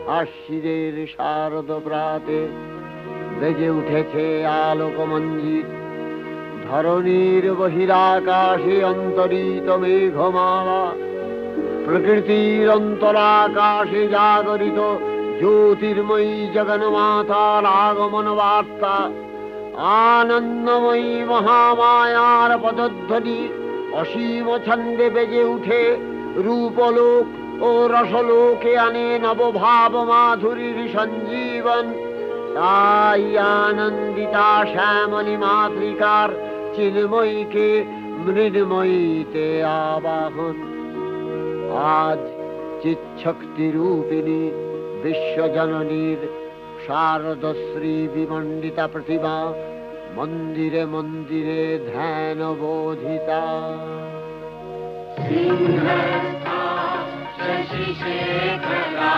আশ্বিনের শারদ প্রাতে বেজে উঠেছে আলোকমঞ্জিত। ধরণীর বহিরাকাশে অন্তরিত মেঘমালা, প্রকৃতির অন্তরাকাশে জাগরিত জ্যোতির্ময়ী জগন্মাতার আগমন বার্তা। আনন্দময়ী মহামায়ার পদধ্বনি অসীম ছন্দে বেজে উঠে রূপলোক ও রসলোকে আনে নবভাব মাধুরীর সঞ্জীবন। তাই আনন্দিতা শ্যামলী মাতৃকার চিন্ময়ীকে মৃন্ময়ীতে আবাহন। আজ চিৎশক্তি রূপিণী বিশ্বজননীর শারদশ্রী বিমণ্ডিতা প্রতিমা মন্দিরে মন্দিরে ধ্যান বোধিতা। সিংহস্থা শশিশেখরা